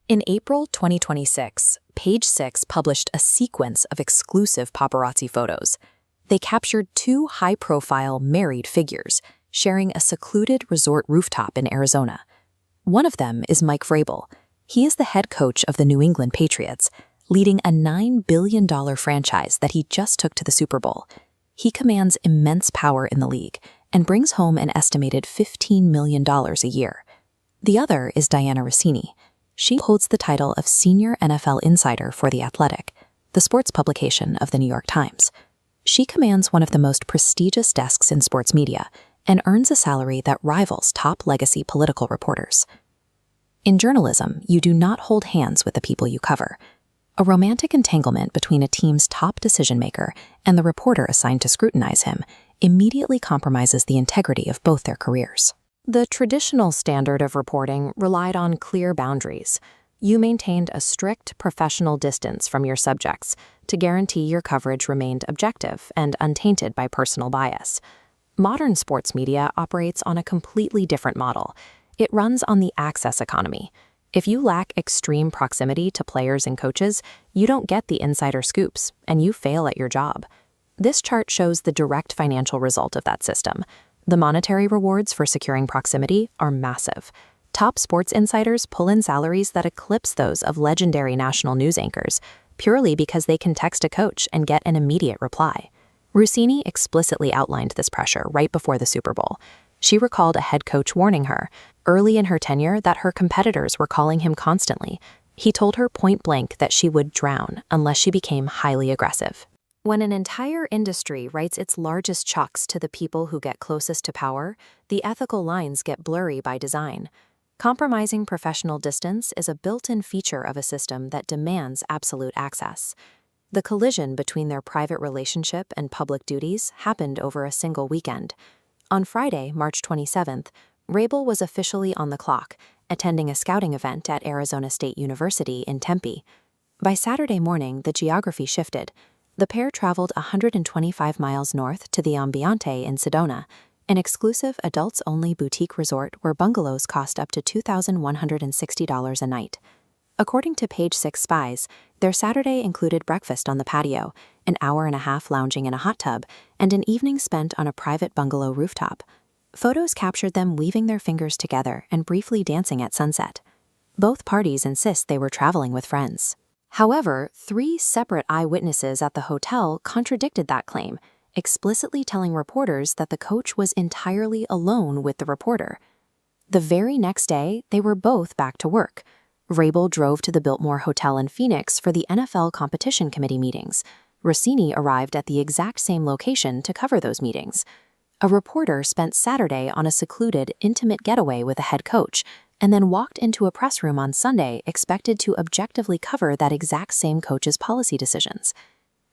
In April 2026, Page Six published a sequence of exclusive paparazzi photos. They captured two high-profile married figures sharing a secluded resort rooftop in Arizona. One of them is Mike Vrabel. He is the head coach of the New England Patriots, leading a $9 billion franchise that he just took to the Super Bowl. He commands immense power in the league and brings home an estimated $15 million a year. The other is Dianna Russini. She holds the title of Senior NFL Insider for The Athletic, the sports publication of the New York Times. She commands one of the most prestigious desks in sports media and earns a salary that rivals top legacy political reporters. In journalism, you do not hold hands with the people you cover. A romantic entanglement between a team's top decision-maker and the reporter assigned to scrutinize him immediately compromises the integrity of both their careers. The traditional standard of reporting relied on clear boundaries. You maintained a strict professional distance from your subjects to guarantee your coverage remained objective and untainted by personal bias. Modern sports media operates on a completely different model. It runs on the access economy. If you lack extreme proximity to players and coaches, you don't get the insider scoops, and you fail at your job. This chart shows the direct financial result of that system. The monetary rewards for securing proximity are massive. Top sports insiders pull in salaries that eclipse those of legendary national news anchors, purely because they can text a coach and get an immediate reply. Russini explicitly outlined this pressure right before the Super Bowl. She recalled a head coach warning her, early in her tenure, that her competitors were calling him constantly. He told her point blank that she would drown unless she became highly aggressive. When an entire industry writes its largest checks to the people who get closest to power, the ethical lines get blurry by design. Compromising professional distance is a built-in feature of a system that demands absolute access. The collision between their private relationship and public duties happened over a single weekend. On Friday, March 27th, Vrabel was officially on the clock, attending a scouting event at Arizona State University in Tempe. By Saturday morning, the geography shifted. The pair traveled 125 miles north to the Ambiente in Sedona, an exclusive adults-only boutique resort where bungalows cost up to $2,160 a night. According to Page Six spies, their Saturday included breakfast on the patio, an hour and a half lounging in a hot tub, and an evening spent on a private bungalow rooftop. Photos captured them weaving their fingers together and briefly dancing at sunset. Both parties insist they were traveling with friends. However, 3 separate eyewitnesses at the hotel contradicted that claim, explicitly telling reporters that the coach was entirely alone with the reporter. The very next day, they were both back to work. Vrabel drove to the Biltmore Hotel in Phoenix for the NFL Competition Committee meetings. Russini arrived at the exact same location to cover those meetings. A reporter spent Saturday on a secluded, intimate getaway with a head coach, and then walked into a press room on Sunday expected to objectively cover that exact same coach's policy decisions.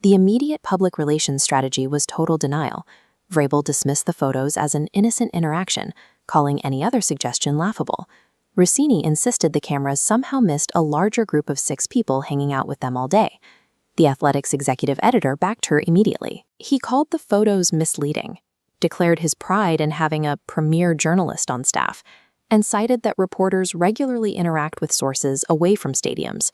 The immediate public relations strategy was total denial. Vrabel dismissed the photos as an innocent interaction, calling any other suggestion laughable. Russini insisted the cameras somehow missed a larger group of 6 people hanging out with them all day. The Athletic's executive editor backed her immediately. He called the photos misleading, declared his pride in having a premier journalist on staff, and cited that reporters regularly interact with sources away from stadiums.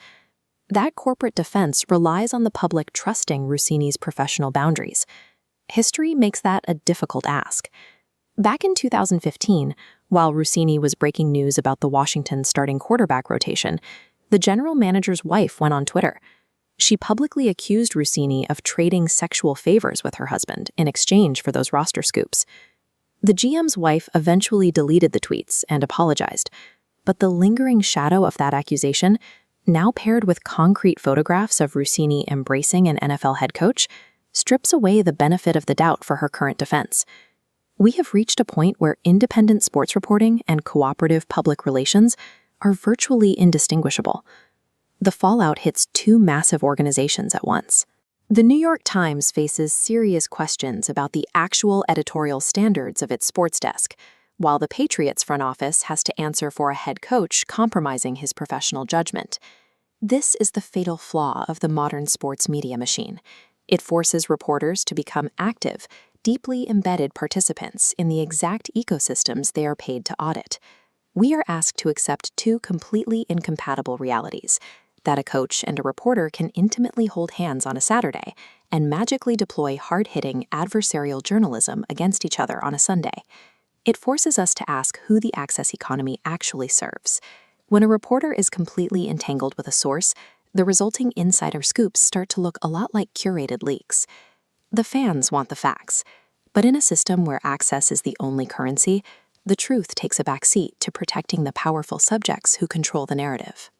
That corporate defense relies on the public trusting Russini's professional boundaries. History makes that a difficult ask. Back in 2015, while Russini was breaking news about the Washington starting quarterback rotation, the general manager's wife went on Twitter. She publicly accused Russini of trading sexual favors with her husband in exchange for those roster scoops. The GM's wife eventually deleted the tweets and apologized, but the lingering shadow of that accusation, now paired with concrete photographs of Russini embracing an NFL head coach, strips away the benefit of the doubt for her current defense. We have reached a point where independent sports reporting and cooperative public relations are virtually indistinguishable. The fallout hits 2 massive organizations at once. The New York Times faces serious questions about the actual editorial standards of its sports desk, while the Patriots front office has to answer for a head coach compromising his professional judgment. This is the fatal flaw of the modern sports media machine. It forces reporters to become active, deeply embedded participants in the exact ecosystems they are paid to audit. We are asked to accept two completely incompatible realities: that a coach and a reporter can intimately hold hands on a Saturday and magically deploy hard-hitting adversarial journalism against each other on a Sunday. It forces us to ask who the access economy actually serves. When a reporter is completely entangled with a source, the resulting insider scoops start to look a lot like curated leaks. The fans want the facts, but in a system where access is the only currency, the truth takes a back seat to protecting the powerful subjects who control the narrative.